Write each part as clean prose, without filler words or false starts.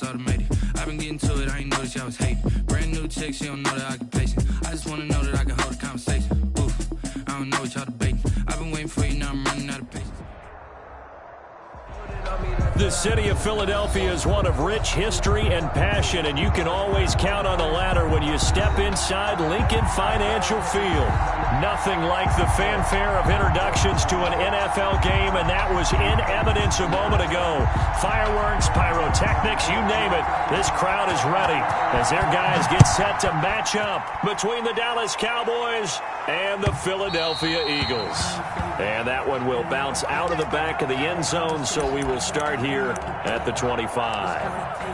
it's automated. I've been getting to it, I ain't noticed y'all was hating. Brand new chick, she don't know the occupation. I just wanna know that I can hold a conversation. Oof, I don't know what y'all debating. I've been waiting for you, now I'm running out of patience. The city of Philadelphia is one of rich history and passion, and you can always count on the latter when you step inside Lincoln Financial Field. Nothing like the fanfare of introductions to an NFL game, and that was in evidence a moment ago. Fireworks, pyrotechnics, you name it. This crowd is ready as their guys get set to match up between the Dallas Cowboys and the Philadelphia Eagles. And that one will bounce out of the back of the end zone, so we will start here at the 25.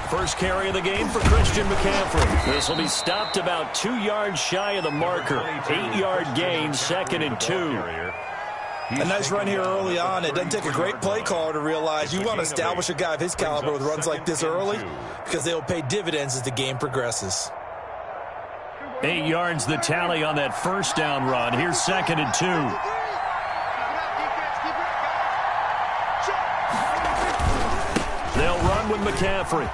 First carry of the game for Christian McCaffrey. This will be stopped about 2 yards shy of the marker. 8-yard gain, 2nd and 2. A nice run here early on. It doesn't take a great play caller to realize you want to establish a guy of his caliber with runs like this early because they will pay dividends as the game progresses. 8 yards the tally on that first down run. Here's 2nd and 2. They'll run with McCaffrey.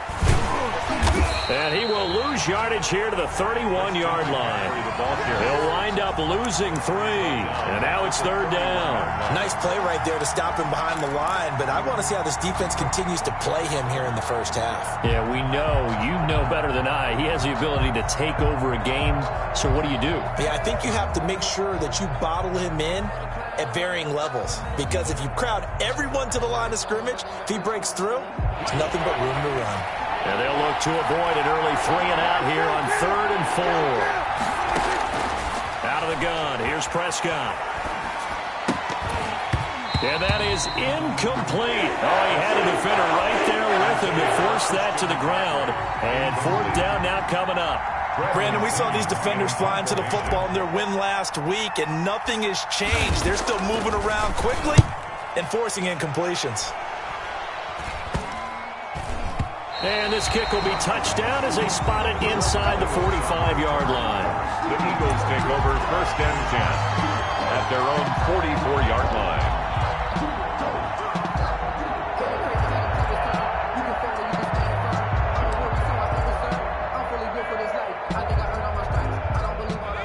And he will lose yardage here to the 31-yard line. He'll wind up losing 3. And now it's 3rd down. Nice play right there to stop him behind the line, but I want to see how this defense continues to play him here in the first half. Yeah, we know. You know better than I. He has the ability to take over a game. So what do you do? Yeah, I think you have to make sure that you bottle him in at varying levels, because if you crowd everyone to the line of scrimmage, if he breaks through, there's nothing but room to run. And they'll look to avoid an early 3-and-out here on 3rd and 4. Out of the gun, here's Prescott. And that is incomplete. Oh, he had a defender right there with him to force that to the ground. And 4th down now coming up. Brandon, we saw these defenders flying to the football in their win last week, and nothing has changed. They're still moving around quickly and forcing incompletions. And this kick will be touched down as they spot it inside the 45-yard line. The Eagles take over 1st and 10 at their own 44-yard line.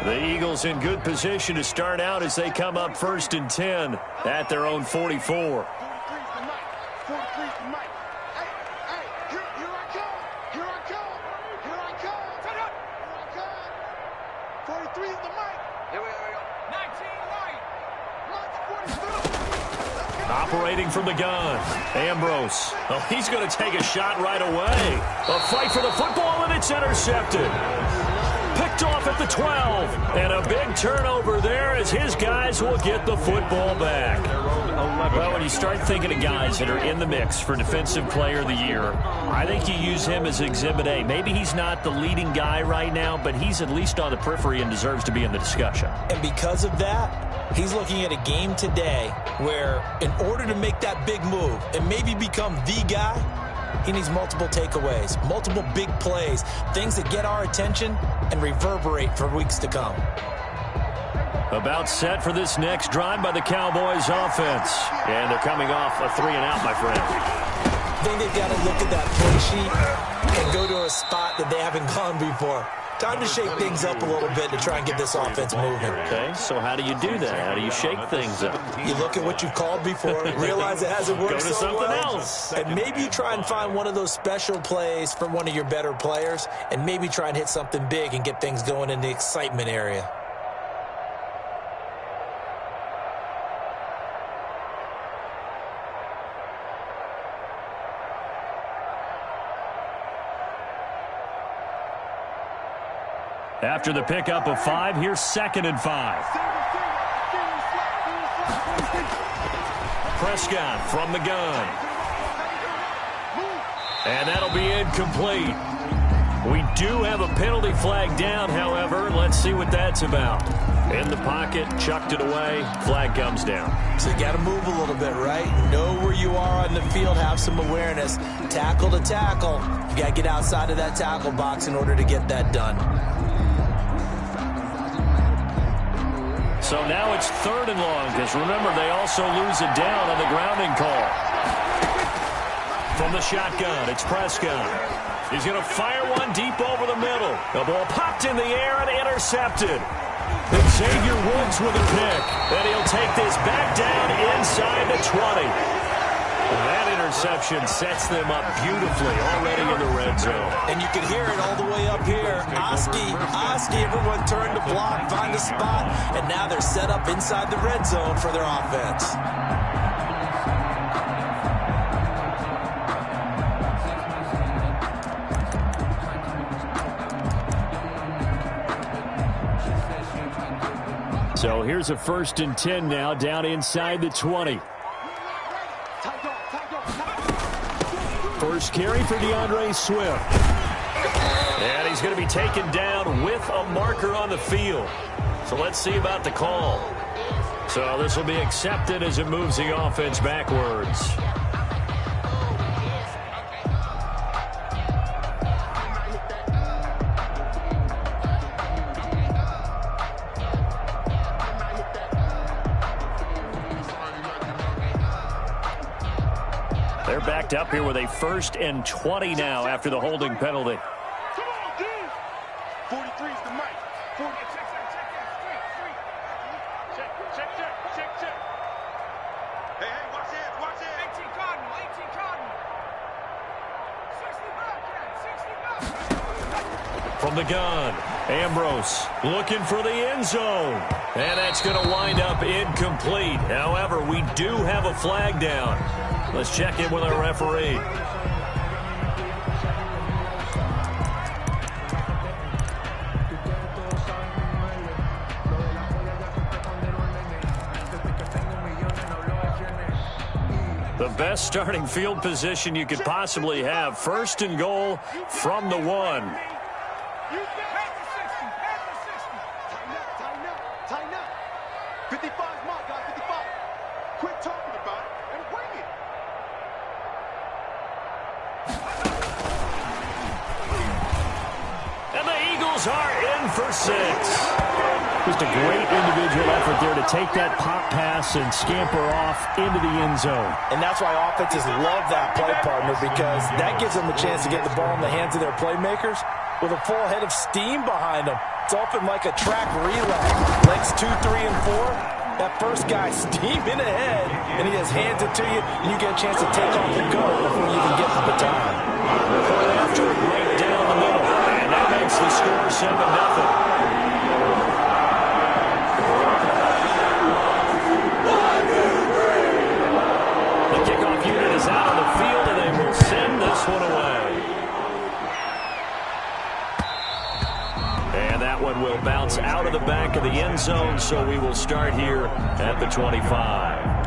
The Eagles in good position to start out as they come up 1st and 10 at their own 44. Operating from the gun, Ambrose. Oh, he's going to take a shot right away. A fight for the football, and it's intercepted. Picked off at the 12. And a big turnover there as his guys will get the football back. Well, when you start thinking of guys that are in the mix for Defensive Player of the Year, I think you use him as Exhibit A. Maybe he's not the leading guy right now, but he's at least on the periphery and deserves to be in the discussion. And because of that, he's looking at a game today where in order to make that big move and maybe become the guy, he needs multiple takeaways, multiple big plays, things that get our attention and reverberate for weeks to come. About set for this next drive by the Cowboys offense. And they're coming off a 3-and-out, my friend. I think they've got to look at that play sheet and go to a spot that they haven't gone before. Time to shake things up a little bit to try and get this offense moving. Okay, so how do you do that? How do you shake things up? You look at what you've called before, realize it hasn't worked so so something well, else. and maybe you try and find one of those special plays for one of your better players, and maybe try and hit something big and get things going in the excitement area. After the pickup of 5, here's 2nd and 5. Prescott from the gun. And that'll be incomplete. We do have a penalty flag down, however. Let's see what that's about. In the pocket, chucked it away, flag comes down. So you got to move a little bit, right? Know where you are on the field, have some awareness. Tackle to tackle. You got to get outside of that tackle box in order to get that done. So now it's 3rd and long, because remember, they also lose it down on the grounding call. From the shotgun, it's Prescott. He's going to fire one deep over the middle. The ball popped in the air and intercepted. And Xavier Woods with a pick. And he'll take this back down inside the 20. And that interception sets them up beautifully already in the red zone. And you can hear it all the way up here. Oski, everyone turned to block, find a spot, and now they're set up inside the red zone for their offense. So here's a 1st and 10 now, down inside the 20. First carry for DeAndre Swift. And he's going to be taken down with a marker on the field. So let's see about the call. So this will be accepted as it moves the offense backwards. They're backed up here with a 1st and 20 now after the holding penalty. Come on, dude. 43 is the mic. 40. Check. Hey, watch it. 18 Cardinal. 60 back. From the gun, Ambrose looking for the end zone. And that's going to wind up incomplete. However, we do have a flag down. Let's check in with our referee. The best starting field position you could possibly have. 1st and goal from the 1. Tighten up. 55 my guy, 55. Quit talking about it and bring it. And the Eagles are in for 6. Just a great individual effort there to take that pop pass and scamper off into the end zone. And that's why offenses love that play, partner, because that gives them a chance to get the ball in the hands of their playmakers with a full head of steam behind them. It's open like a track relay. Legs 2, 3, and 4. That first guy steaming ahead, and he just hands it to you, and you get a chance to take off and go before you even get the baton. After it right down the middle, and that makes the score 7-0. Is out on the field, and they will send this one away. And that one will bounce out of the back of the end zone, so we will start here at the 25.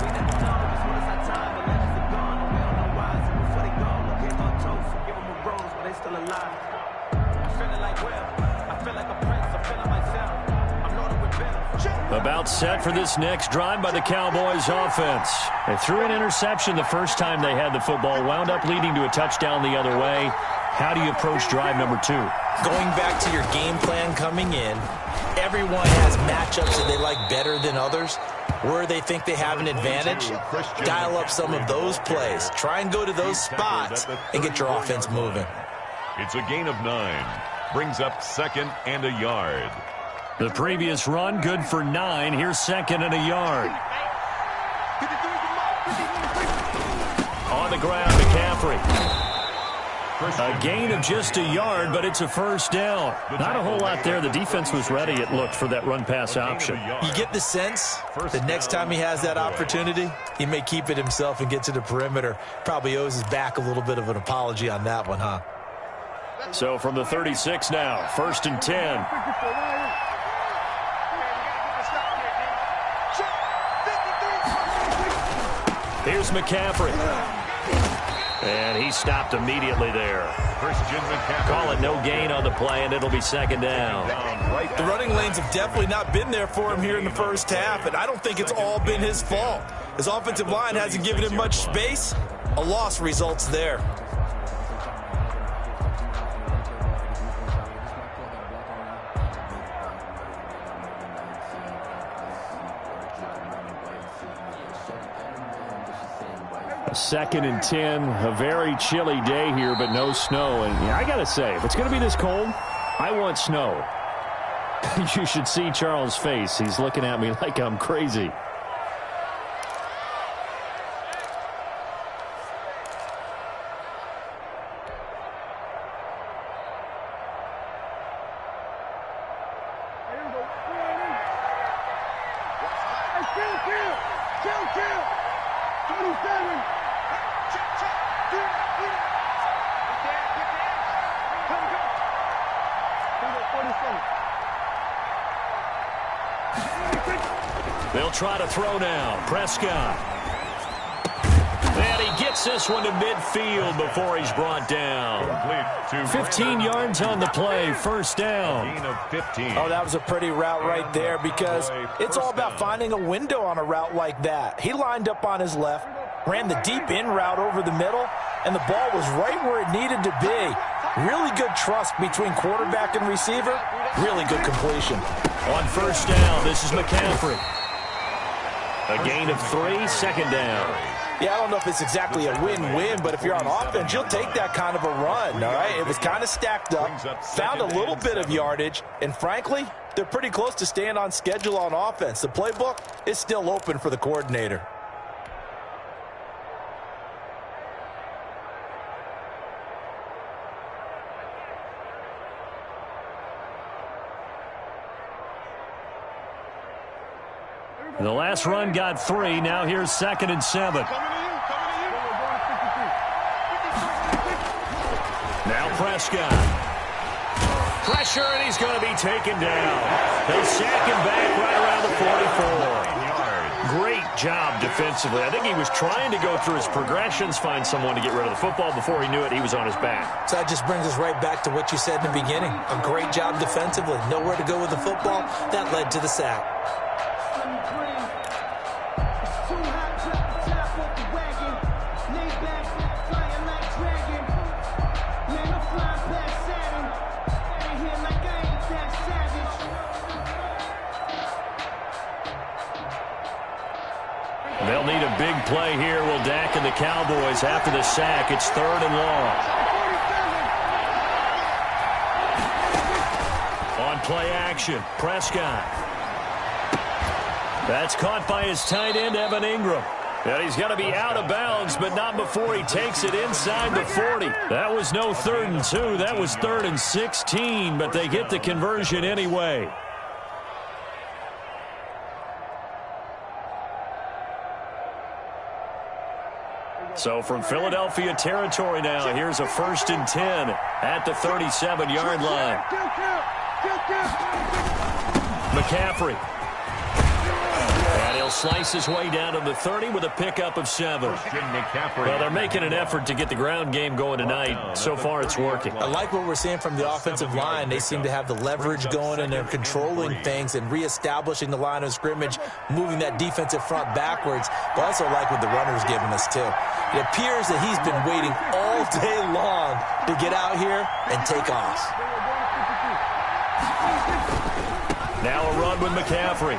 About set for this next drive by the Cowboys offense. They threw an interception the first time they had the football, wound up leading to a touchdown the other way. How do you approach drive number 2? Going back to your game plan coming in, everyone has matchups that they like better than others. Where they think they have an advantage, dial up some of those plays. Try and go to those spots and get your offense moving. It's a gain of 9. Brings up 2nd and a yard. The previous run, good for 9. Here's 2nd and a yard. On the ground, McCaffrey. A gain of just a yard, but it's a 1st down. Not a whole lot there. The defense was ready, it looked, for that run-pass option. You get the sense that next time he has that opportunity, he may keep it himself and get to the perimeter. Probably owes his back a little bit of an apology on that one, huh? So from the 36 now, 1st and 10. Here's McCaffrey. And he stopped immediately there. Christian McCaffrey. Call it no gain on the play, and it'll be second down. The running lanes have definitely not been there for him here in the first half, and I don't think it's all been his fault. His offensive line hasn't given him much space. A loss results there. Second and 10, a very chilly day here, but no snow. And yeah, I got to say, if it's going to be this cold, I want snow. You should see Charles' face. He's looking at me like I'm crazy. They'll try to throw now. Prescott. And he gets this one to midfield before he's brought down. 15 yards on the play. First down. Oh, that was a pretty route right there because it's all about finding a window on a route like that. He lined up on his left, ran the deep in route over the middle, and the ball was right where it needed to be. Really good trust between quarterback and receiver. Really good completion. On first down, this is McCaffrey. A gain of 3, second down. Yeah, I don't know if it's exactly a win-win, but if you're on offense, you'll take that kind of a run, all right? It was kind of stacked up, found a little bit of yardage, and frankly, they're pretty close to staying on schedule on offense. The playbook is still open for the coordinator. The last run got 3. Now here's second and 7. Now Prescott. Pressure, and he's going to be taken down. They sack him back right around the 44. Great job defensively. I think he was trying to go through his progressions, find someone to get rid of the football. Before he knew it, he was on his back. So that just brings us right back to what you said in the beginning. A great job defensively. Nowhere to go with the football. That led to the sack. They'll need a big play here. Will Dak and the Cowboys after the sack. It's third and long. On play action, Prescott. That's caught by his tight end, Evan Ingram. And he's going to be out of bounds, but not before he takes it inside the 40. That was no 3rd and 2. That was 3rd and 16, but they get the conversion anyway. So from Philadelphia territory now, here's a 1st and 10 at the 37-yard line. McCaffrey. And he'll slice his way down to the 30 with a pickup of 7. Well, they're making an effort to get the ground game going tonight. So far, it's working. I like what we're seeing from the offensive line. They seem to have the leverage going, and they're controlling things and reestablishing the line of scrimmage, moving that defensive front backwards. But I also like what the runner's giving us, too. It appears that he's been waiting all day long to get out here and take off. Now a run with McCaffrey.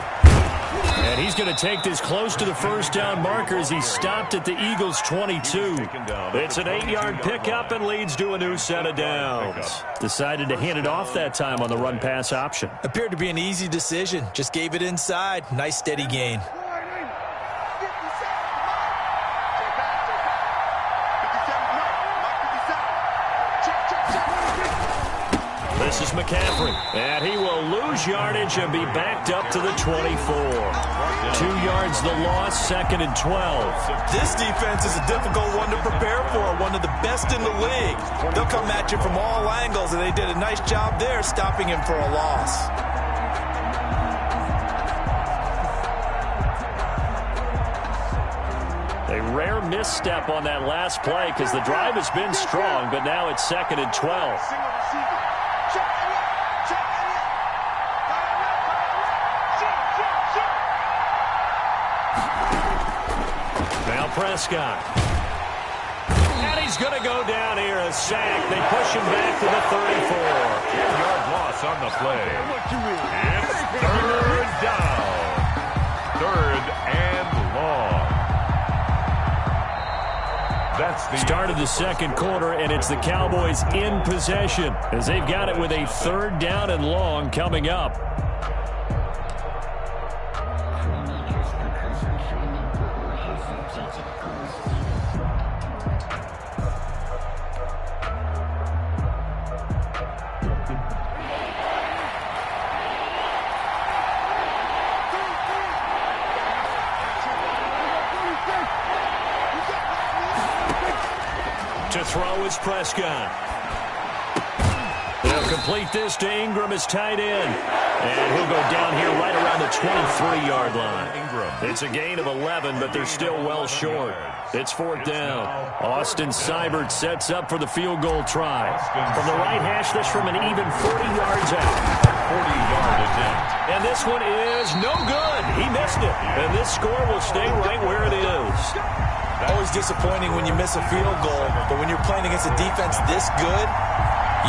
And he's going to take this close to the first down marker as he stopped at the Eagles' 22. It's an 8-yard pickup and leads to a new set of downs. Decided to hand it off that time on the run-pass option. Appeared to be an easy decision. Just gave it inside. Nice steady gain. This is McCaffrey, and he will lose yardage and be backed up to the 24. 2 yards the loss, 2nd and 12. This defense is a difficult one to prepare for, one of the best in the league. They'll come at you from all angles, and they did a nice job there stopping him for a loss. A rare misstep on that last play because the drive has been strong, but now it's 2nd and 12. Now Prescott. And he's going to go down here, a sack. They push him back to the 34. 10-yard loss on the play. It's 3rd down. 3rd and long. That's the start of the 2nd quarter, and it's the Cowboys in possession as they've got it with a 3rd down and long coming up. To throw is Prescott. They'll complete this to Ingram as tight end. And he'll go down here right around the 23-yard line. It's a gain of 11, but they're still well short. It's 4th down. Austin Seibert sets up for the field goal try. From the right hash, this from an even 40 yards out. 40-yard attempt. And this one is no good. He missed it. And this score will stay right where it is. Always disappointing when you miss a field goal, but when you're playing against a defense this good,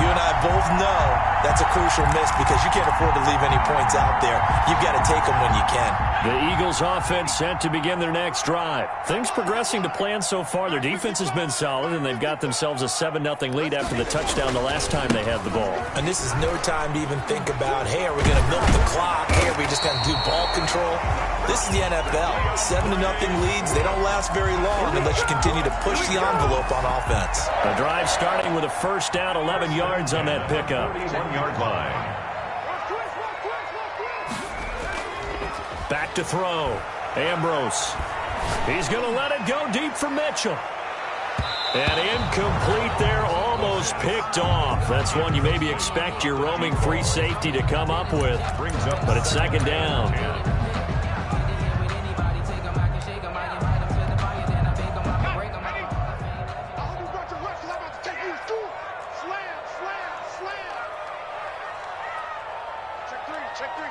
you and I both know that's a crucial miss because you can't afford to leave any points out there. You've got to take them when you can. The Eagles offense set to begin their next drive. Things progressing to plan so far. Their defense has been solid, and they've got themselves a 7-0 lead after the touchdown the last time they had the ball. And this is no time to even think about, hey, are we going to milk the clock? Hey, are we just going to do ball control? This is the NFL. 7-0 leads, they don't last very long unless you continue to push the envelope on offense. A drive starting with a 1st down, 11 yards on that pickup. 31-yard line. Back to throw. Ambrose. He's going to let it go deep for Mitchell. And incomplete there, almost picked off. That's one you maybe expect your roaming free safety to come up with. But it's 2nd down.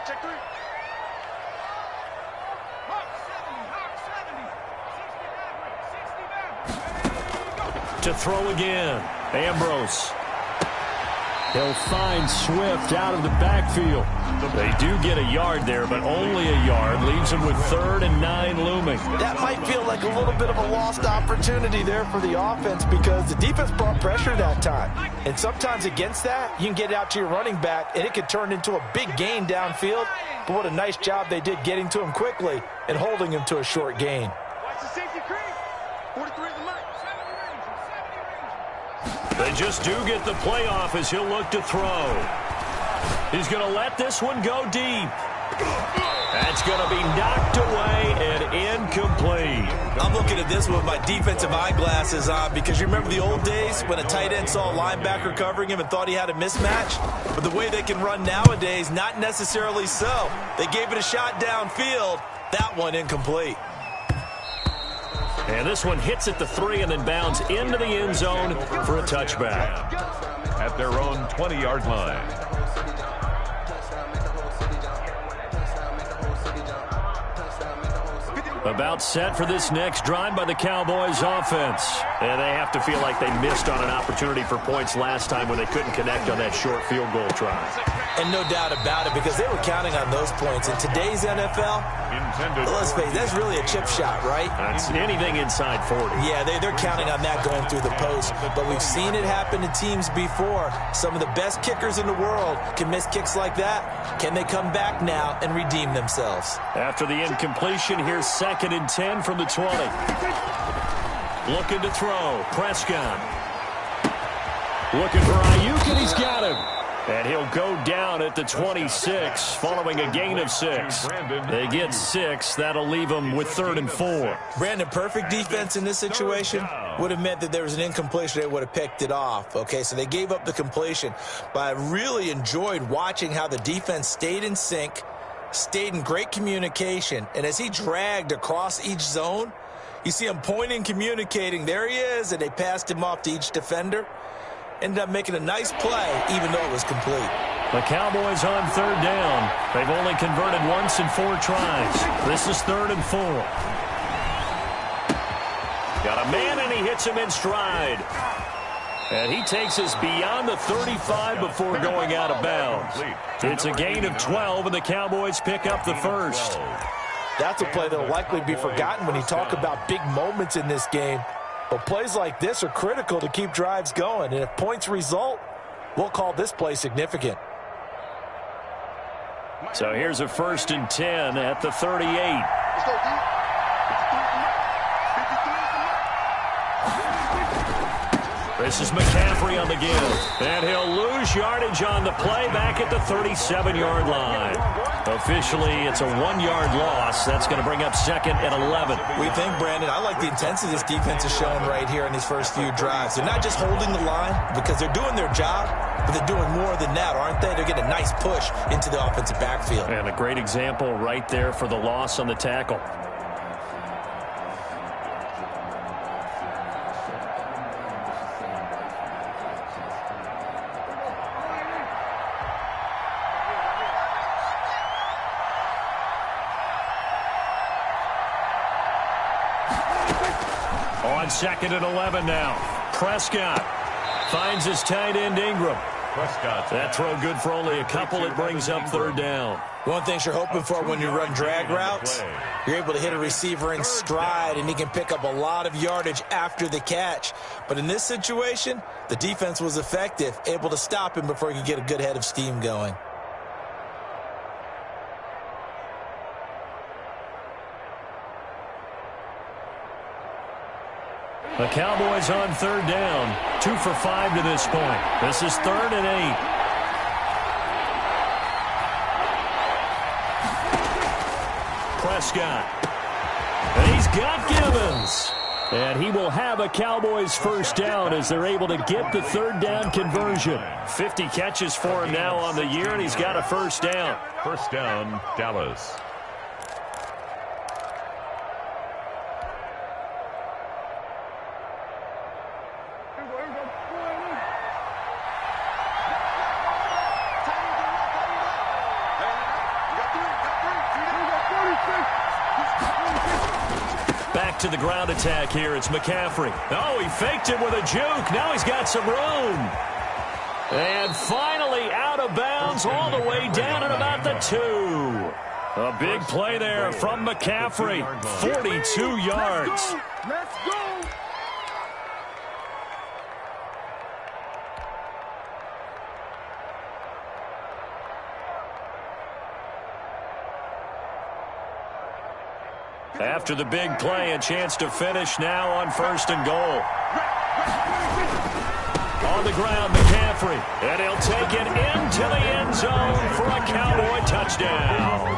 Check three. To throw again. Ambrose. He'll find Swift out of the backfield. They do get a yard there, but only a yard. Leaves them with 3rd and 9 looming. That might feel like a little bit of a lost opportunity there for the offense because the defense brought pressure that time. And sometimes against that, you can get it out to your running back, and it could turn into a big gain downfield. But what a nice job they did getting to him quickly and holding him to a short gain. Watch the safety creep. 43 the mic. They just do get the play off as he'll look to throw. He's going to let this one go deep. That's going to be knocked away and incomplete. I'm looking at this with my defensive eyeglasses on because you remember the old days when a tight end saw a linebacker covering him and thought he had a mismatch? But the way they can run nowadays, not necessarily so. They gave it a shot downfield. That one incomplete. And this one hits at the 3 and then bounds into the end zone for a touchback. At their own 20-yard line. About set for this next drive by the Cowboys offense. And they have to feel like they missed on an opportunity for points last time when they couldn't connect on that short field goal try. And no doubt about it because they were counting on those points. In today's NFL, let's face it, that's really a chip shot, right? That's anything inside 40. Yeah, they're counting on that going through the post. But we've seen it happen to teams before. Some of the best kickers in the world can miss kicks like that. Can they come back now and redeem themselves? After the incompletion, here's 2nd and 10 from the 20. Looking to throw. Prescott. Looking for Ayuk, and he's got him. And he'll go down at the 26 following a gain of 6. They get 6. That'll leave them with 3rd and 4. Brandon, perfect defense in this situation would have meant that there was an incompletion. They would have picked it off. Okay, so they gave up the completion. But I really enjoyed watching how the defense stayed in sync, stayed in great communication. And as he dragged across each zone, You see him pointing, communicating. There he is, and they passed him off to each defender. Ended up making a nice play, even though it was complete. The Cowboys on third down. They've only converted once in 4 tries. This is 3rd and 4. Got a man, and he hits him in stride. And he takes us beyond the 35 before going out of bounds. It's a gain of 12, and the Cowboys pick up the first. That's a play that will likely be forgotten when you talk about big moments in this game. But plays like this are critical to keep drives going. And if points result, we'll call this play significant. So here's a 1st and 10 at the 38. Let's go, D. 53 This is McCaffrey on the give. And he'll lose yardage on the play back at the 37-yard line. Officially, it's a 1-yard loss. That's going to bring up 2nd and 11. We think, Brandon, I like the intensity this defense is showing right here in these first few drives. They're not just holding the line because they're doing their job, but they're doing more than that, aren't they? They're getting a nice push into the offensive backfield. And a great example right there for the loss on the tackle. On 2nd and 11 now. Prescott finds his tight end Ingram. Prescott. That throw good for only a couple. It brings up 3rd down. One thing you're hoping for when you run drag routes, you're able to hit a receiver in stride, and he can pick up a lot of yardage after the catch. But in this situation, the defense was effective, able to stop him before he could get a good head of steam going. The Cowboys on 3rd down. 2 for 5 to this point. This is 3rd and 8. Prescott. And he's got Gibbons. And he will have a Cowboys first down as they're able to get the 3rd down conversion. 50 catches for him now on the year, and he's got a first down. First down, Dallas. Back to the ground attack here. It's McCaffrey. Oh, he faked it with a juke. Now he's got some room. And finally out of bounds all the way down at about the 2. A big play there from McCaffrey. 42 yards. Let's go. After the big play, a chance to finish now on 1st and goal. On the ground, McCaffrey. And he'll take it into the end zone for a Cowboy touchdown.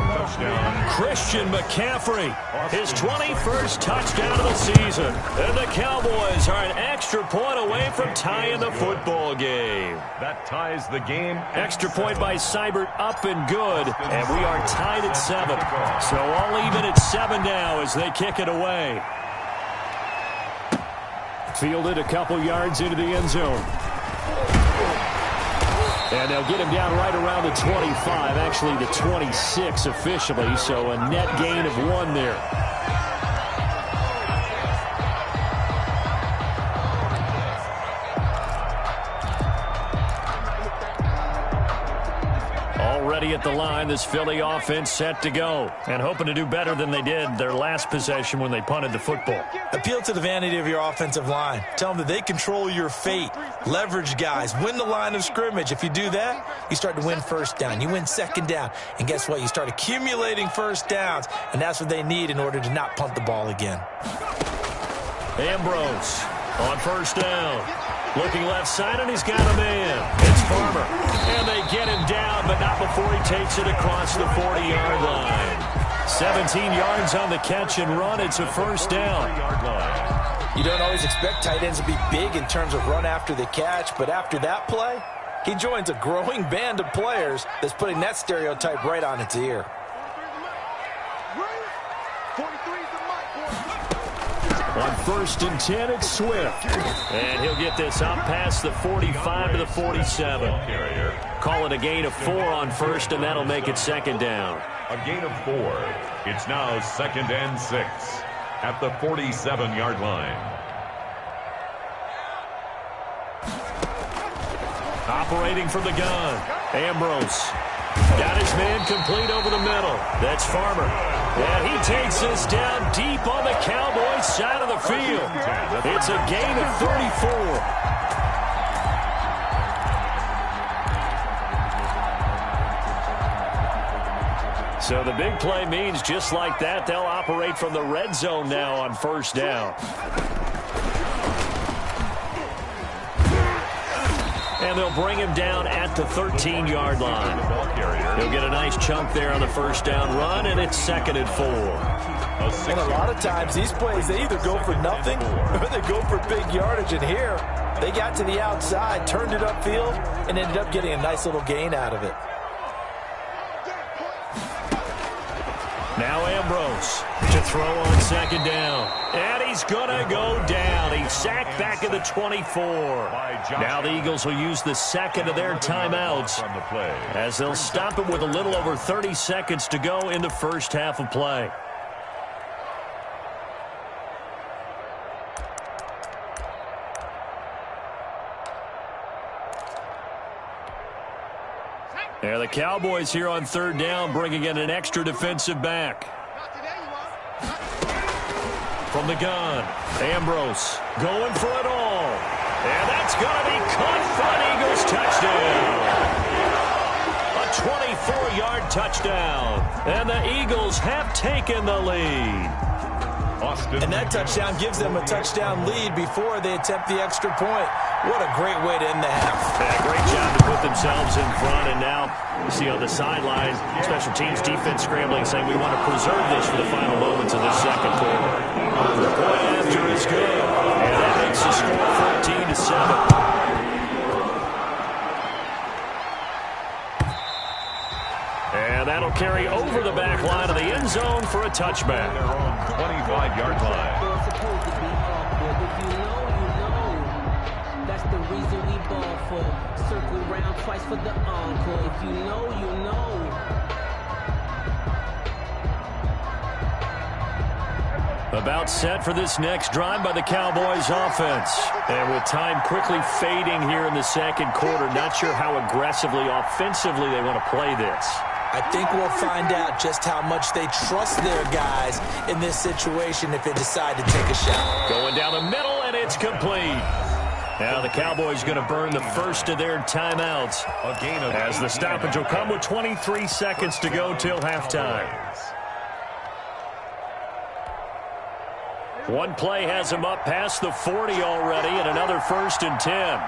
Christian McCaffrey, his 21st touchdown of the season. And the Cowboys are an extra point away from tying the football game. That ties the game. Extra point by Seibert up and good. And we are tied at 7. So all even at 7 now as they kick it away. Fielded a couple yards into the end zone. And they'll get him down right around the 25, actually the 26 officially, so a net gain of 1 there. Already at the line, this Philly offense set to go. And hoping to do better than they did their last possession when they punted the football. Appeal to the vanity of your offensive line. Tell them that they control your fate. Leverage guys. Win the line of scrimmage. If you do that, you start to win first down. You win second down. And guess what? You start accumulating first downs. And that's what they need in order to not punt the ball again. Ambrose on first down. Looking left side, and he's got a man. It's Farmer. And they get him down, but not before he takes it across the 40-yard line. 17 yards on the catch and run. It's a first down. You don't always expect tight ends to be big in terms of run after the catch, but after that play, he joins a growing band of players that's putting that stereotype right on its ear. On 1st and 10, it's Swift. And he'll get this up past the 45 to the 47. Call it a gain of 4 on 1st, and that'll make it 2nd down. A gain of 4. It's now 2nd and 6 at the 47-yard line. Operating from the gun, Ambrose. Got his man complete over the middle. That's Farmer. And he takes this down deep on the Cowboys side of the field. It's a gain of 34. So the big play means just like that, they'll operate from the red zone now on 1st down. And they'll bring him down at the 13-yard line. He'll get a nice chunk there on the 1st down run, and it's 2nd and 4. And a lot of times these plays, they either go for nothing or they go for big yardage. And here, they got to the outside, turned it upfield, and ended up getting a nice little gain out of it. Now Ambrose to throw on 2nd down. And he's going to go down. He's sacked back at the 24. Now the Eagles will use the 2nd of their timeouts as they'll stop it with a little over 30 seconds to go in the 1st half of play. Yeah, the Cowboys here on 3rd down, bringing in an extra defensive back. From the gun, Ambrose going for it all. And that's going to be caught for an Eagles touchdown. A 24-yard touchdown. And the Eagles have taken the lead. And that touchdown gives them a touchdown lead before they attempt the extra point. What a great way to end the half. Yeah, great job to put themselves in front. And now you see on the sideline, special teams defense scrambling, saying we want to preserve this for the final moments of this 2nd quarter. The point after is good. And that makes the score 14-7. And that'll carry over the back line of the end zone for a touchback. Their own 25-yard line. That's the reason we ball for. Circle round twice for the encore. If you know, you know. About set for this next drive by the Cowboys offense. And with time quickly fading here in the 2nd quarter, not sure how aggressively, offensively they want to play this. I think we'll find out just how much they trust their guys in this situation if they decide to take a shot. Going down the middle, and it's complete. Now the Cowboys going to burn the 1st of their timeouts as the stoppage will come with 23 seconds to go till halftime. One play has him up past the 40 already, and another 1st and 10.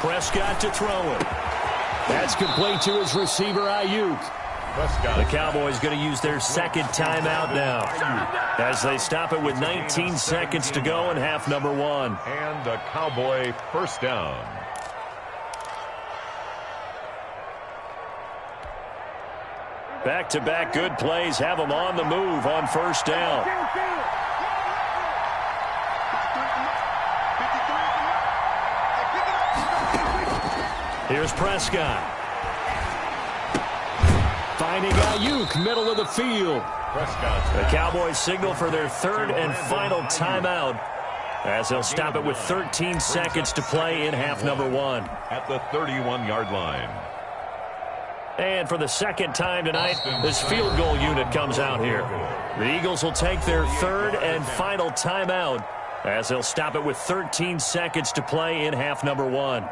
Prescott to throw it. That's complete to his receiver, Ayuk. The Cowboys going to use their 2nd timeout now as they stop it with 19 seconds to go in half number 1. And a Cowboy 1st down. Back-to-back good plays have them on the move on 1st down. Here's Prescott. Finding Ayuk, middle of the field. The Cowboys signal for their 3rd and final timeout as they'll stop it with 13 seconds to play in half number 1. At the 31-yard line. And for the 2nd time tonight, this field goal unit comes out here. The Eagles will take their 3rd and final timeout as they'll stop it with 13 seconds to play in half number 1.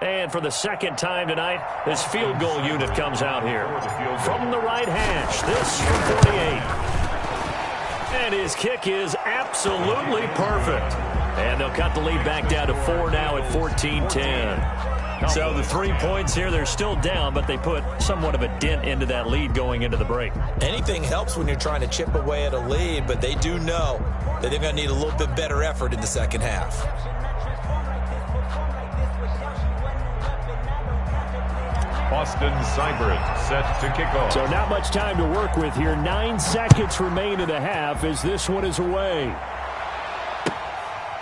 And for the 2nd time tonight, this field goal unit comes out here. From the right hash, this from 48. And his kick is absolutely perfect. And they'll cut the lead back down to 4 now at 14-10. So the 3 points here, they're still down, but they put somewhat of a dent into that lead going into the break. Anything helps when you're trying to chip away at a lead, but they do know that they're going to need a little bit better effort in the 2nd half. Austin Seibert set to kick off. So not much time to work with here. 9 seconds remain in the half as this one is away.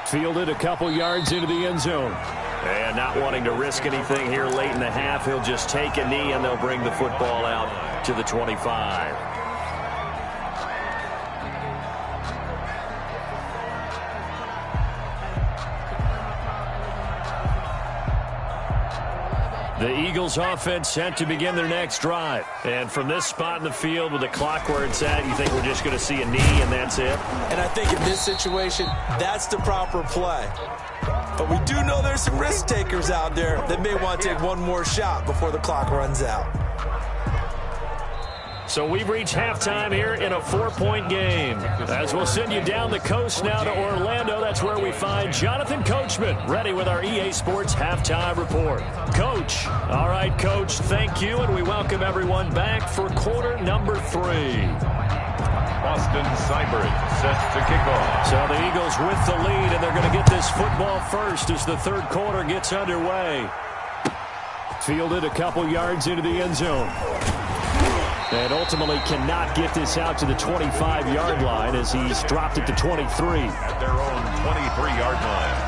Fielded a couple yards into the end zone. And not wanting to risk anything here late in the half, he'll just take a knee and they'll bring the football out to the 25. The Eagles offense set to begin their next drive. And from this spot in the field with the clock where it's at, you think we're just going to see a knee and that's it? And I think in this situation, that's the proper play. But we do know there's some risk takers out there that may want to take one more shot before the clock runs out. So we've reached halftime here in a 4-point game. As we'll send you down the coast now to Orlando, that's where we find Jonathan Coachman, ready with our EA Sports Halftime Report. Coach. All right, Coach, thank you, and we welcome everyone back for quarter number 3. Austin Seibert set to kick off. So the Eagles with the lead, and they're going to get this football first as the third quarter gets underway. Fielded a couple yards into the end zone. And ultimately cannot get this out to the 25-yard line as he's dropped it to 23. At their own 23-yard line.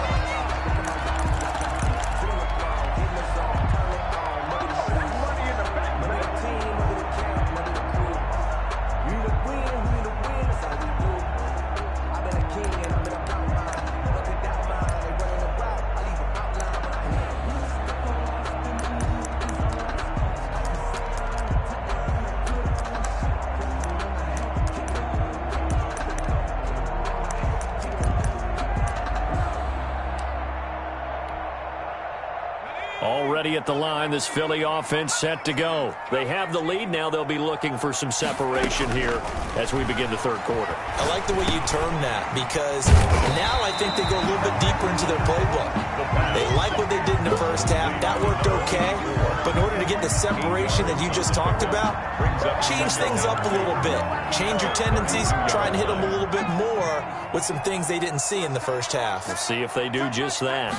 Already at the line, this Philly offense set to go. They have the lead. Now they'll be looking for some separation here as we begin the third quarter. I like the way you term that because now I think they go a little bit deeper into their playbook. They like what they did in the first half. That worked okay. But in order to get the separation that you just talked about, change things up a little bit. Change your tendencies. Try and hit them a little bit more with some things they didn't see in the first half. We'll see if they do just that.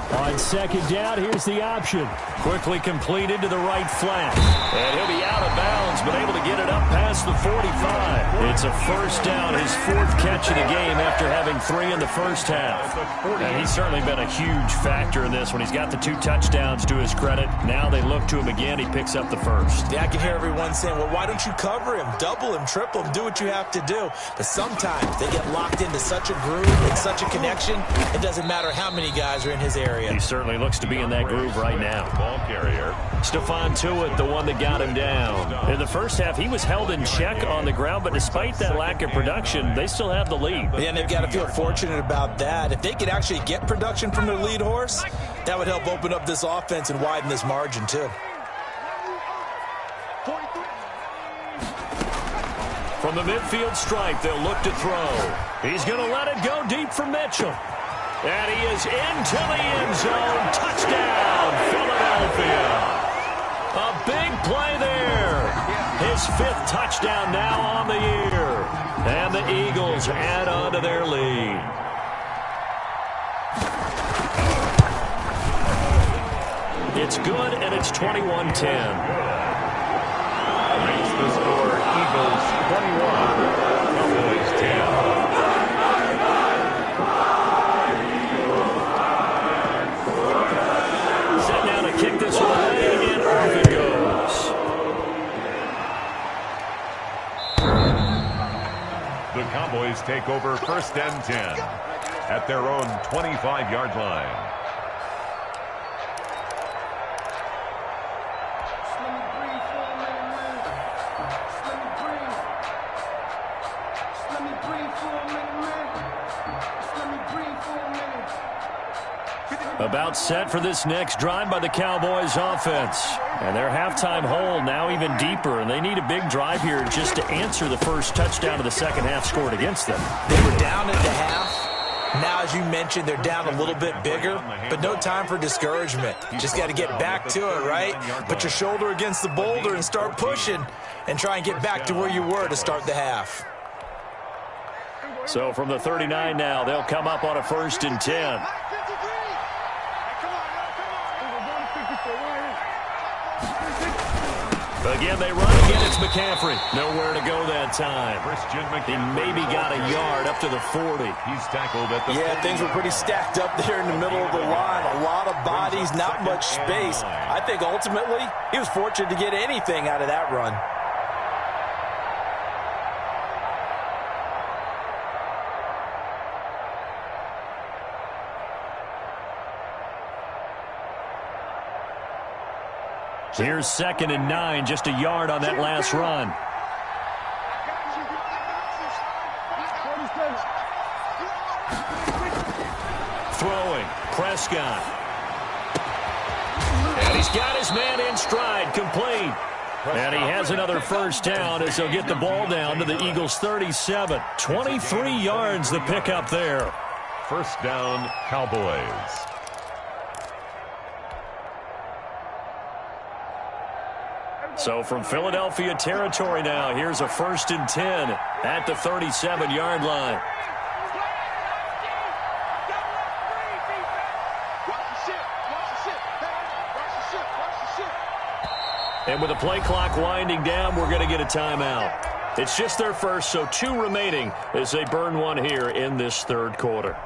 On second down, here's the option. Quickly completed to the right flat. And he'll be out of bounds, but able to get it up past the 45. It's a first down, his 4th catch of the game after having 3 in the first half. And he's certainly been a huge factor in this when he's got the 2 touchdowns to his credit. Now they look to him again. He picks up the first. Yeah, I can hear everyone saying, well, why don't you cover him, double him, triple him, do what you have to do. But sometimes they get locked into such a groove and such a connection, it doesn't matter how many guys are in his area. He certainly looks to be in that groove right now. Ball carrier. Stephon Tuitt, the one that got him down. In the first half, he was held in check on the ground, but despite that lack of production, they still have the lead. Yeah, and they've got to feel fortunate about that. If they could actually get production from their lead horse, that would help open up this offense and widen this margin, too. From the midfield stripe, they'll look to throw. He's going to let it go deep for Mitchell. And he is into the end zone. Touchdown, Philadelphia. A big play there. His 5th touchdown now on the year. And the Eagles add on to their lead. It's good, and it's 21-10. Makes the score Eagles 21, Cowboys 10. Kick this away, and off it goes. The Cowboys take over 1st and 10 at their own 25-yard line. About set for this next drive by the Cowboys offense. And their halftime hole now even deeper, and they need a big drive here just to answer the first touchdown of the second half scored against them. They were down at the half. Now, as you mentioned, they're down a little bit bigger, but no time for discouragement. Just got to get back to it, right? Put your shoulder against the boulder and start pushing and try and get back to where you were to start the half. So from the 39 now, they'll come up on a 1st and 10. Again, they run again. It's McCaffrey. Nowhere to go that time. He maybe got a yard up to the 40. He's tackled at the 40. Things were pretty stacked up there in the middle of the line. A lot of bodies, not much space. I think ultimately he was fortunate to get anything out of that run. Here's 2nd and 9, just a yard on that last run. Throwing, Prescott. And he's got his man in stride, complete. And he has another first down as he'll get the ball down to the Eagles' 37. 23 yards the pickup there. First down, Cowboys. So from Philadelphia territory now, here's a 1st and 10 at the 37-yard line. And with the play clock winding down, we're going to get a timeout. It's just their first, so 2 remaining as they burn one here in this 3rd quarter.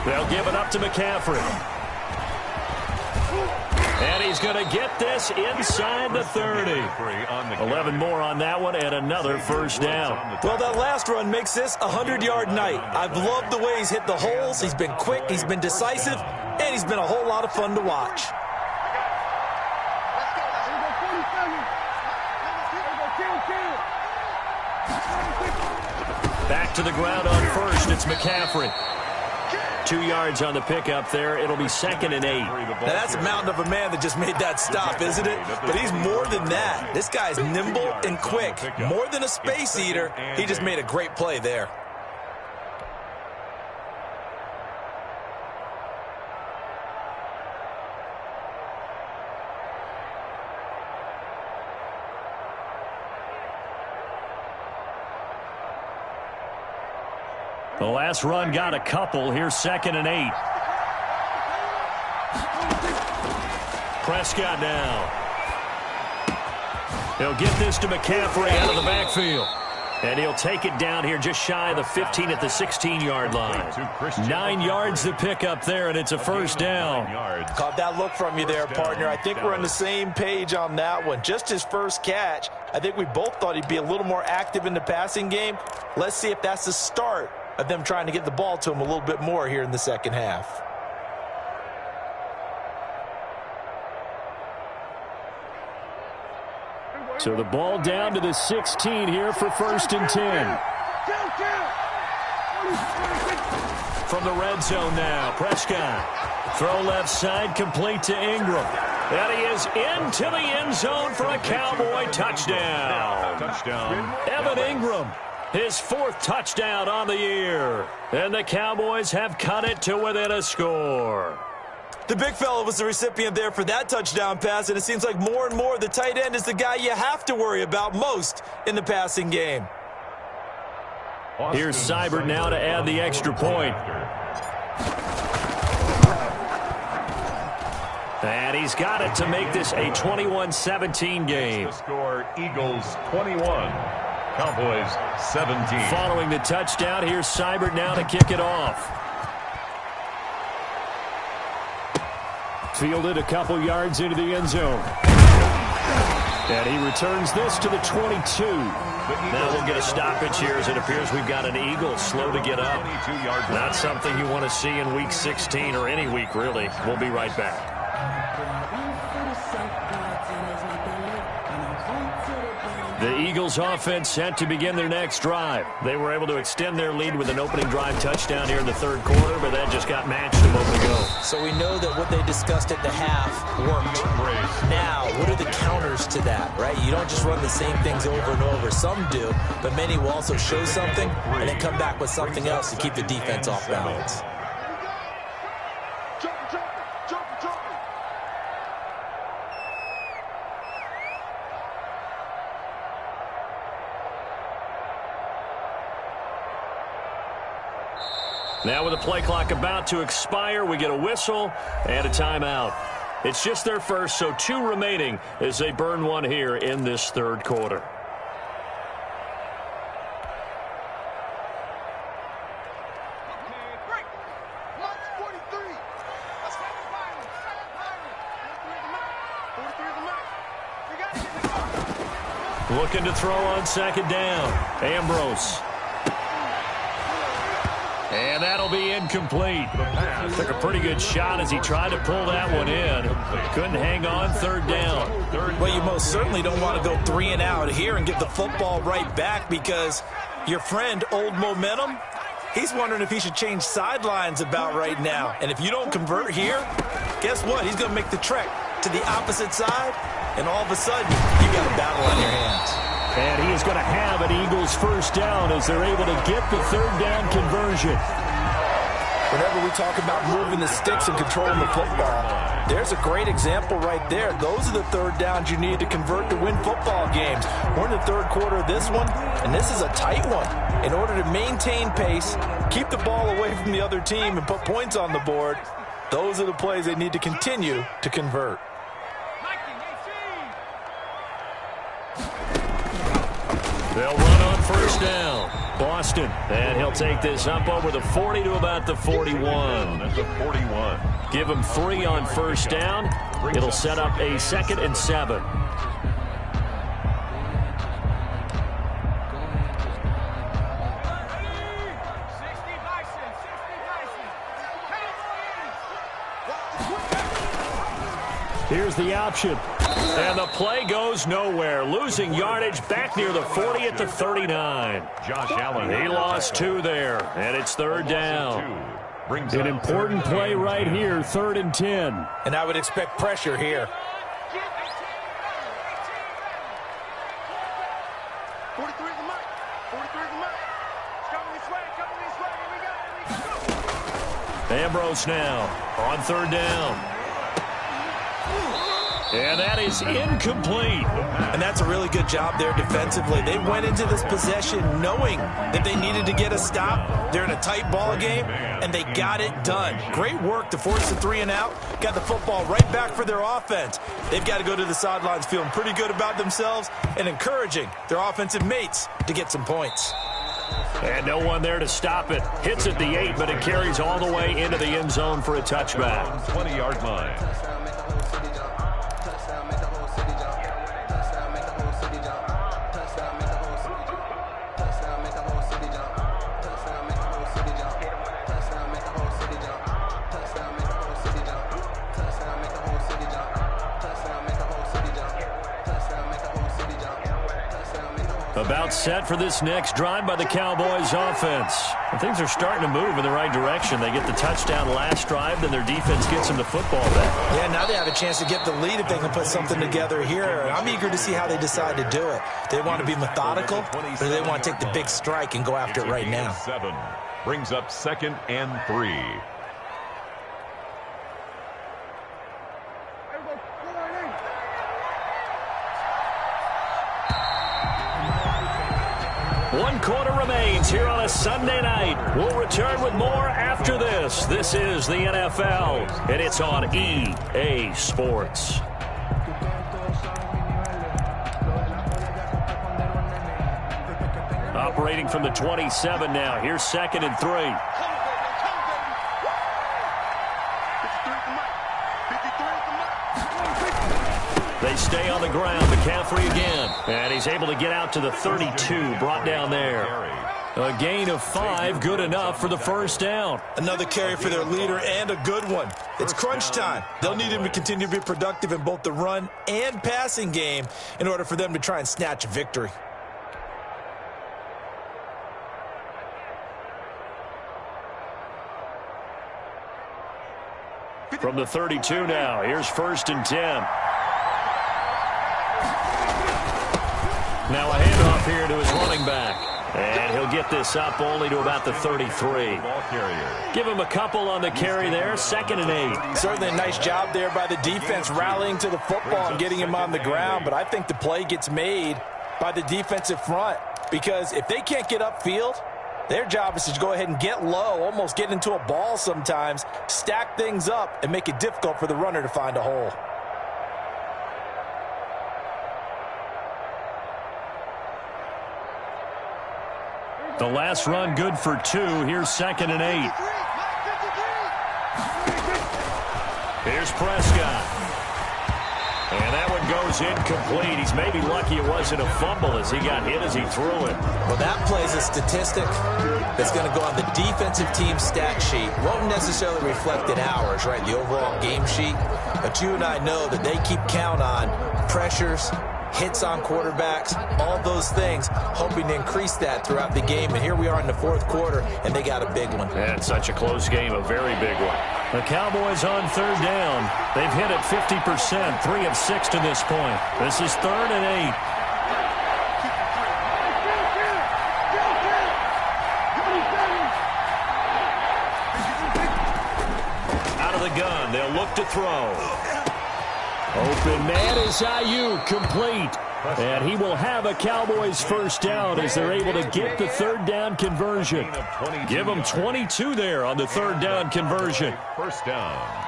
They'll give it up to McCaffrey. And he's going to get this inside the 30. 11 more on that one and another first down. Well, that last run makes this a 100-yard night. I've loved the way he's hit the holes. He's been quick, he's been decisive, and he's been a whole lot of fun to watch. Back to the ground on first. It's McCaffrey. 2 yards on the pickup there. It'll be 2nd and 8. Now, that's a mountain of a man that just made that stop, isn't it? But he's more than that. This guy's nimble and quick. More than a space eater, he just made a great play there. The last run got a couple. Here's 2nd and 8. Prescott now. He'll get this to McCaffrey out of the backfield. And he'll take it down here just shy of the 15 at the 16-yard line. 9 yards to pick up there, and it's a first down. Caught that look from you there, partner. I think we're on the same page on that one. Just his first catch. I think we both thought he'd be a little more active in the passing game. Let's see if that's the start of them trying to get the ball to him a little bit more here in the second half. So the ball down to the 16 here for 1st and 10. From the red zone now, Prescott. Throw left side, complete to Ingram. And he is into the end zone for a Cowboy touchdown. Evan Ingram, his 4th touchdown on the year. And the Cowboys have cut it to within a score. The big fella was the recipient there for that touchdown pass, and it seems like more and more the tight end is the guy you have to worry about most in the passing game. Here's Seibert now to add the extra point. And he's got it to make this a 21-17 game. The score, Eagles 21, Cowboys 17. Following the touchdown, here's Seibert now to kick it off. Fielded a couple yards into the end zone. And he returns this to the 22. Now we'll get a stoppage here as it appears we've got an Eagle slow to get up. Not something you want to see in Week 16 or any week, really. We'll be right back. The Eagles offense set to begin their next drive. They were able to extend their lead with an opening drive touchdown here in the 3rd quarter, but that just got matched a moment ago. So we know that what they discussed at the half worked. Now, what are the counters to that, right? You don't just run the same things over and over. Some do, but many will also show something and then come back with something else to keep the defense off balance. Now with the play clock about to expire, we get a whistle and a timeout. It's just their first, so 2 remaining as they burn one here in this third quarter. Looking to throw on second down. Ambrose. And that'll be incomplete. Took a pretty good shot as he tried to pull that one in. Couldn't hang on third down. Well, you most certainly don't want to go 3 and out here and get the football right back, because your friend, Old Momentum, he's wondering if he should change sidelines about right now. And if you don't convert here, guess what? He's going to make the trek to the opposite side, and all of a sudden, you got a battle on your hands. And he is going to have an Eagles first down as they're able to get the third down conversion. Whenever we talk about moving the sticks and controlling the football, there's a great example right there. Those are the third downs you need to convert to win football games. We're in the third quarter of this one, and this is a tight one. In order to maintain pace, keep the ball away from the other team, and put points on the board, those are the plays they need to continue to convert. They'll run on first down. Boston. And he'll take this up over the 40 to about the 41. That's a 41. Give him 3 on first down. It'll set up a 2nd and 7. Here's the option. And the play goes nowhere. Losing yardage back near the 40 at the 39. Josh Allen. He lost 2 there, and it's third down. An important play right here, 3rd and 10. And I would expect pressure here. 43 is the mark. 43 is the mark. It's coming this way. Coming this way. Here we go. Ambrose now on third down. And that is incomplete. And that's a really good job there defensively. They went into this possession knowing that they needed to get a stop. They're in a tight ball game, and they got it done. Great work to force the 3 and out. Got the football right back for their offense. They've got to go to the sidelines feeling pretty good about themselves and encouraging their offensive mates to get some points. And no one there to stop it. Hits at the 8, but it carries all the way into the end zone for a touchback. 20-yard line. About set for this next drive by the Cowboys offense. And things are starting to move in the right direction. They get the touchdown last drive, then their defense gets them the football back. Yeah, now they have a chance to get the lead if they can put something together here. I'm eager to see how they decide to do it. They want to be methodical, or do they want to take the big strike and go after it right now? 7 brings up 2nd and 3. One quarter remains here on a Sunday night. We'll return with more after this. This is the NFL, and it's on EA Sports. Operating from the 27 now. Here's 2nd and 3. They stay on the ground. McCaffrey again. And he's able to get out to the 32. Brought down there. A gain of 5. Good enough for the first down. Another carry for their leader, and a good one. It's crunch time. They'll need him to continue to be productive in both the run and passing game in order for them to try and snatch a victory. From the 32 now. Here's 1st and 10. Now a handoff here to his running back. And he'll get this up only to about the 33. Give him a couple on the carry there. 2nd and 8. Certainly a nice job there by the defense rallying to the football and getting him on the ground. But I think the play gets made by the defensive front. Because if they can't get upfield, Their job is to go ahead and get low, almost get into a ball sometimes, stack things up, and make it difficult for the runner to find a hole. The last run good for 2. Here's 2nd and 8. Here's Prescott. And that one goes incomplete. He's maybe lucky it wasn't a fumble as he got hit as he threw it. Well, that plays a statistic that's going to go on the defensive team stat sheet. Won't necessarily reflect in ours, right, the overall game sheet. But you and I know that they keep count on pressures, hits on quarterbacks, all those things, hoping to increase that throughout the game. And here we are in the 4th quarter, and they got a big one. And such a close game, a very big one. The Cowboys on 3rd down. They've hit it 50%, 3 of 6 to this point. This is 3rd and 8. Out of the gun, they'll look to throw. Open man is Ayuk, complete. And he will have a Cowboys 1st down as they're able to get the 3rd down conversion. Give them 22 there on the 3rd down conversion. 1st down.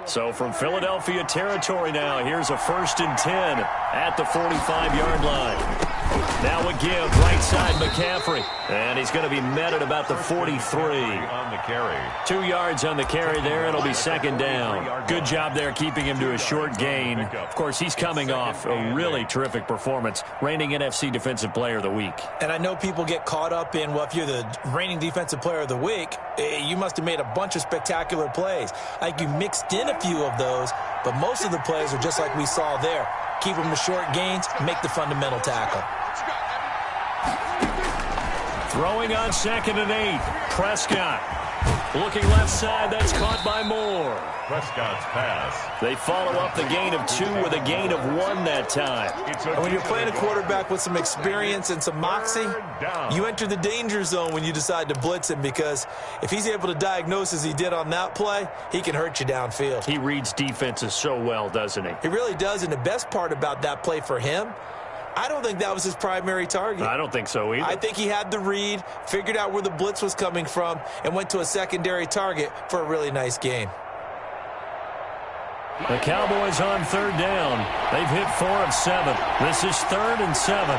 So from Philadelphia territory now, here's a 1st and 10 at the 45-yard line. Now a give, right side McCaffrey. And he's going to be met at about the 43. On the carry. 2 yards on the carry there. It'll be 2nd down. Good job there keeping him to a short gain. Of course, he's coming off a really terrific performance, reigning NFC Defensive Player of the Week. And I know people get caught up in, well, if you're the reigning Defensive Player of the Week, you must have made a bunch of spectacular plays. I think you mixed in a few of those, but most of the plays are just like we saw there. Keep them to short gains, make the fundamental tackle. Throwing on 2nd and 8. Prescott. Looking left side, that's caught by Moore. Prescott's pass. They follow up the gain of 2 with a gain of 1 that time. And when you're playing a quarterback with some experience and some moxie, you enter the danger zone when you decide to blitz him, because if he's able to diagnose as he did on that play, he can hurt you downfield. He reads defenses so well, doesn't he? He really does, and the best part about that play for him, I don't think that was his primary target. I don't think so either. I think he had the read, figured out where the blitz was coming from, and went to a secondary target for a really nice game. The Cowboys on 3rd down. They've hit 4 of 7. This is 3rd and 7.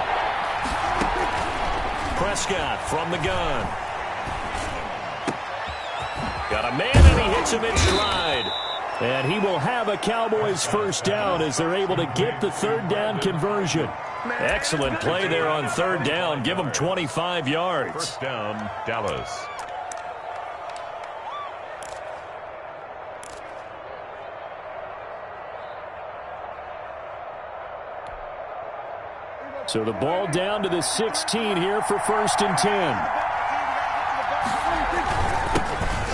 Prescott from the gun. Got a man, and he hits him in stride. And he will have a Cowboys 1st down as they're able to get the 3rd down conversion. Excellent play there on 3rd down. Give them 25 yards. 1st down, Dallas. So the ball down to the 16 here for 1st and 10.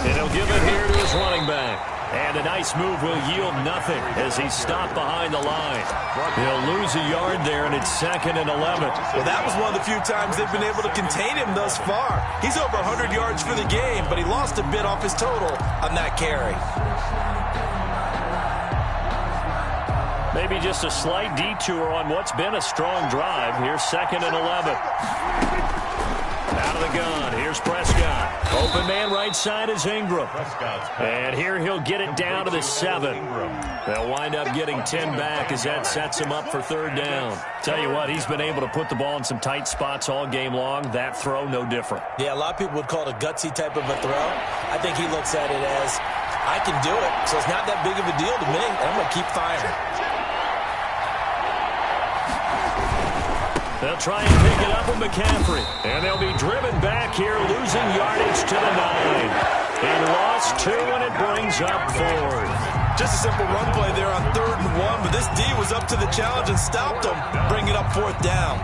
And he'll give it here to his running back. And a nice move will yield nothing as he's stopped behind the line. He'll lose a yard there, and it's 2nd and 11. Well, that was one of the few times they've been able to contain him thus far. He's over 100 yards for the game, but he lost a bit off his total on that carry. Maybe just a slight detour on what's been a strong drive. Here's 2nd and 11. Out of the gun. Here's Prescott. Open man right side is Ingram. And here he'll get it down to the 7. They'll wind up getting 10 back as that sets him up for 3rd down. Tell you what, he's been able to put the ball in some tight spots all game long. That throw, no different. Yeah, a lot of people would call it a gutsy type of a throw. I think he looks at it as, I can do it, so it's not that big of a deal to me, and I'm going to keep firing. They'll try and pick it up with McCaffrey. And they'll be driven back here, losing yardage to the 9. And lost 2, and it brings up 4th. Just a simple run play there on 3rd and 1, but this D was up to the challenge and stopped him, bringing up 4th down.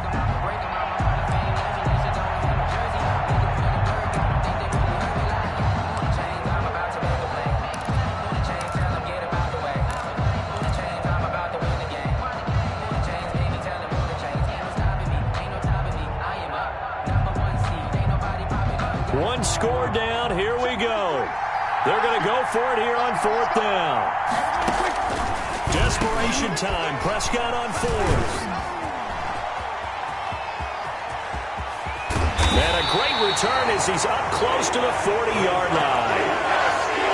One score down. Here we go. They're going to go for it here on 4th down. Desperation time. Prescott on 4th. And a great return as he's up close to the 40-yard line.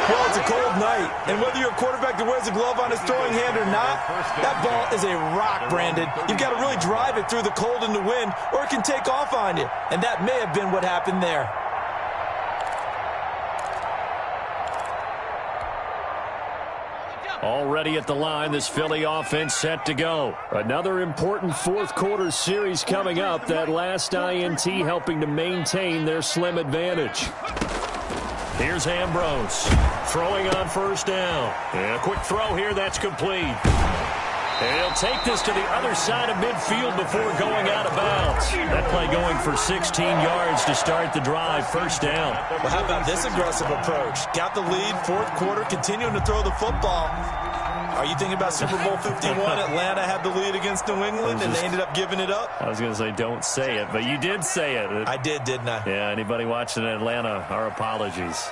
Well, it's a cold night, and whether you're a quarterback that wears a glove on his throwing hand or not, that ball is a rock, Brandon. You've got to really drive it through the cold and the wind, or it can take off on you. And that may have been what happened there. Already at the line, this Philly offense set to go. Another important fourth-quarter series coming up. That last INT helping to maintain their slim advantage. Here's Ambrose throwing on first down. And a quick throw here, that's complete. And he'll take this to the other side of midfield before going out of bounds. That play going for 16 yards to start the drive, first down. Well, how about this aggressive approach? Got the lead, fourth quarter, continuing to throw the football. Are you thinking about Super Bowl 51? Atlanta had the lead against New England, and they ended up giving it up? I was going to say don't say it, but you did say it. I did, didn't I? Yeah, anybody watching Atlanta, our apologies.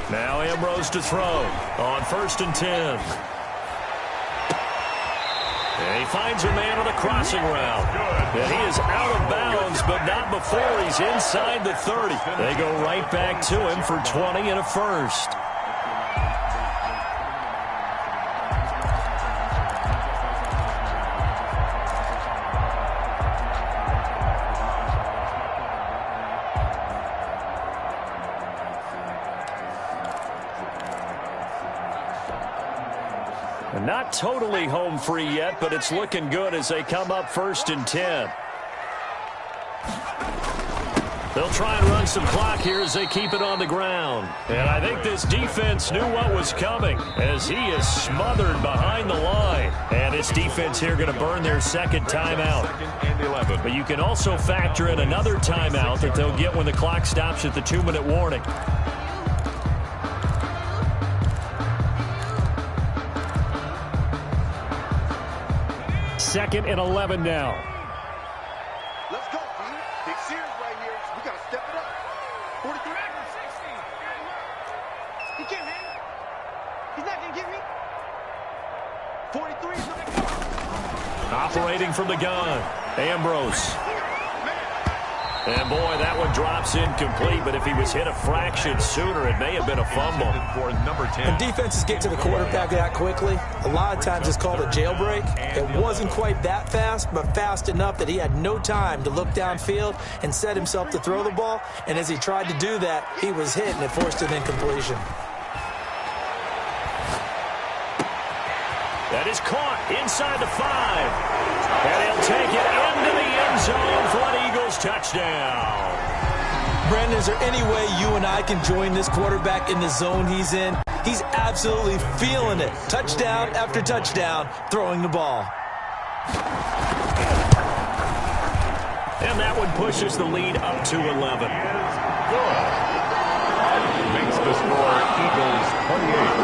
Now Ambrose to throw on 1st and 10. And he finds a man on a crossing route. And he is out of bounds, but not before he's inside the 30. They go right back to him for 20 and a first. Not totally home free yet, but it's looking good as they come up 1st and 10. They'll try and run some clock here as they keep it on the ground. And I think this defense knew what was coming as he is smothered behind the line. And this defense here going to burn their second timeout. But you can also factor in another timeout that they'll get when the clock stops at the 2-minute warning. 2nd and 11 now. Let's go, dude. Big series right here. We got to step it up. 43. 60. He can't hang. He's not going to get me. 43. Operating from the gun. Ambrose. And, boy, that one drops incomplete, but if he was hit a fraction sooner, it may have been a fumble. When defenses get to the quarterback that quickly, a lot of times it's called a jailbreak. It wasn't quite that fast, but fast enough that he had no time to look downfield and set himself to throw the ball. And as he tried to do that, he was hit, and it forced an incompletion. That is caught inside the 5. And he'll take it into the end zone for an Eagles touchdown. Brandon, is there any way you and I can join this quarterback in the zone he's in? He's absolutely feeling it. Touchdown after touchdown, throwing the ball. And that one pushes the lead up to 11. Good. Makes the score Eagles 28,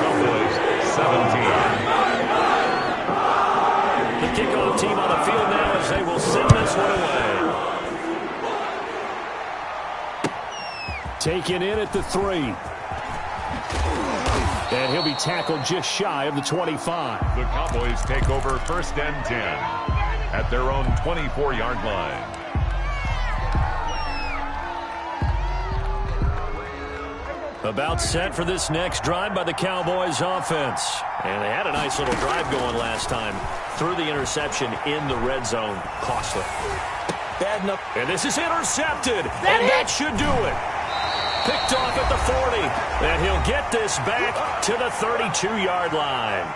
Cowboys 17. The kickoff team on the field now as they will send this one away. Taken in at the 3. And he'll be tackled just shy of the 25. The Cowboys take over 1st and 10 at their own 24-yard line. About set for this next drive by the Cowboys offense. And they had a nice little drive going last time. Threw the interception in the red zone. Costly. Bad enough. And this is intercepted. And that should do it. Picked off at the 40. And he'll get this back to the 32-yard line.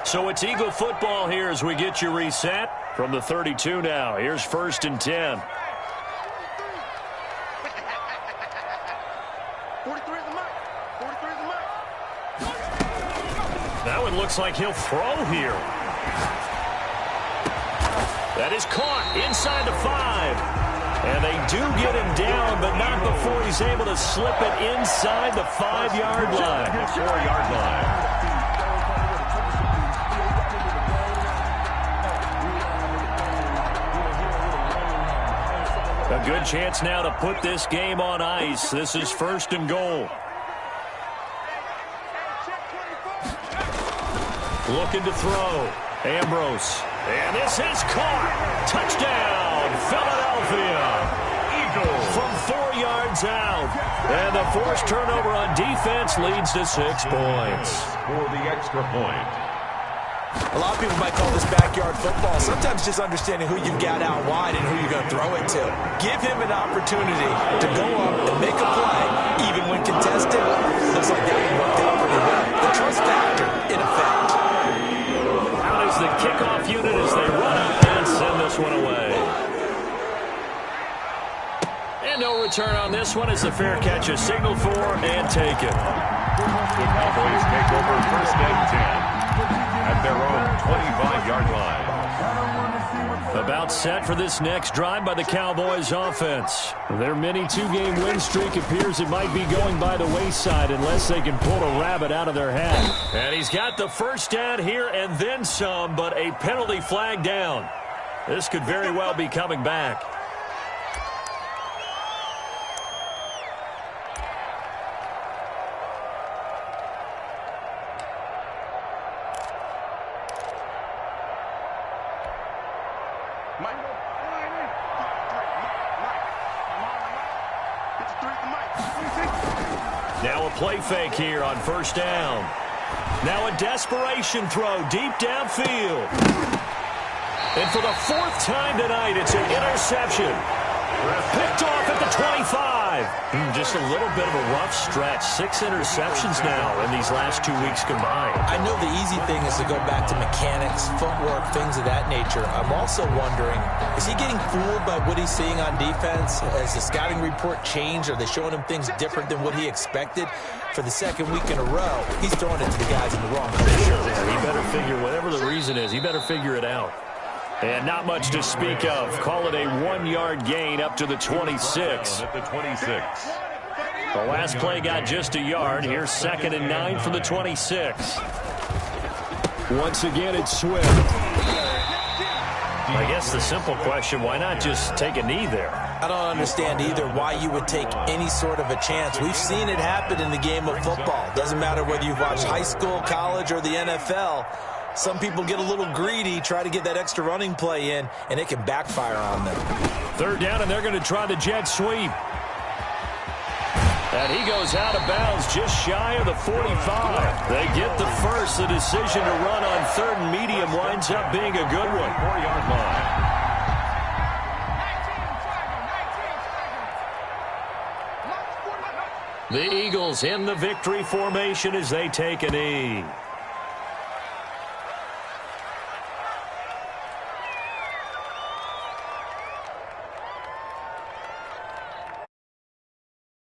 So it's Eagle football here as we get you reset from the 32 now. Here's 1st and 10. 43 is the mark. 43 is the mark. That one looks like he'll throw here. That is caught inside the 5. And they do get him down, but not before he's able to slip it inside the 5-yard line. 4-yard line. A good chance now to put this game on ice. This is 1st and goal. Looking to throw. Ambrose. And this is caught. Touchdown, Philadelphia. Eagles. From 4 yards out. And the forced turnover on defense leads to 6 points. For the extra point. A lot of people might call this backyard football. Sometimes just understanding who you've got out wide and who you're going to throw it to. Give him an opportunity to go up and make a play, even when contested. Looks like that one worked out pretty well. The trust factor, in effect. Out is the kickoff unit as they run up and send this one away. And no return on this one as the fair catch is signaled for and taken. The Cowboys take over 1st and 10. At their own 25-yard line. About set for this next drive by the Cowboys offense. Their mini 2-game win streak appears it might be going by the wayside unless they can pull a rabbit out of their hat. And he's got the first down here and then some, but a penalty flag down. This could very well be coming back. Now a play fake here on 1st down. Now a desperation throw deep downfield. And for the 4th time tonight, it's an interception. Picked off at the 25. Just a little bit of a rough stretch. 6 interceptions now in these last 2 weeks combined. I know the easy thing is to go back to mechanics, footwork, things of that nature. I'm also wondering, is he getting fooled by what he's seeing on defense? Has the scouting report changed? Are they showing him things different than what he expected? For the 2nd week in a row, he's throwing it to the guys in the wrong position. He better figure, whatever the reason is, he better figure it out. And not much to speak of. Call it a 1-yard gain up to the 26. At the 26. The last play got just a yard. Here's 2nd and 9 from the 26. Once again, it's Swift. I guess the simple question, why not just take a knee there? I don't understand either why you would take any sort of a chance. We've seen it happen in the game of football. Doesn't matter whether you've watched high school, college, or the NFL. Some people get a little greedy, try to get that extra running play in, and it can backfire on them. 3rd down, and they're going to try the jet sweep. And he goes out of bounds just shy of the 45. They get the first. The decision to run on 3rd and medium winds up being a good one. 4-yard line. The Eagles in the victory formation as they take a knee.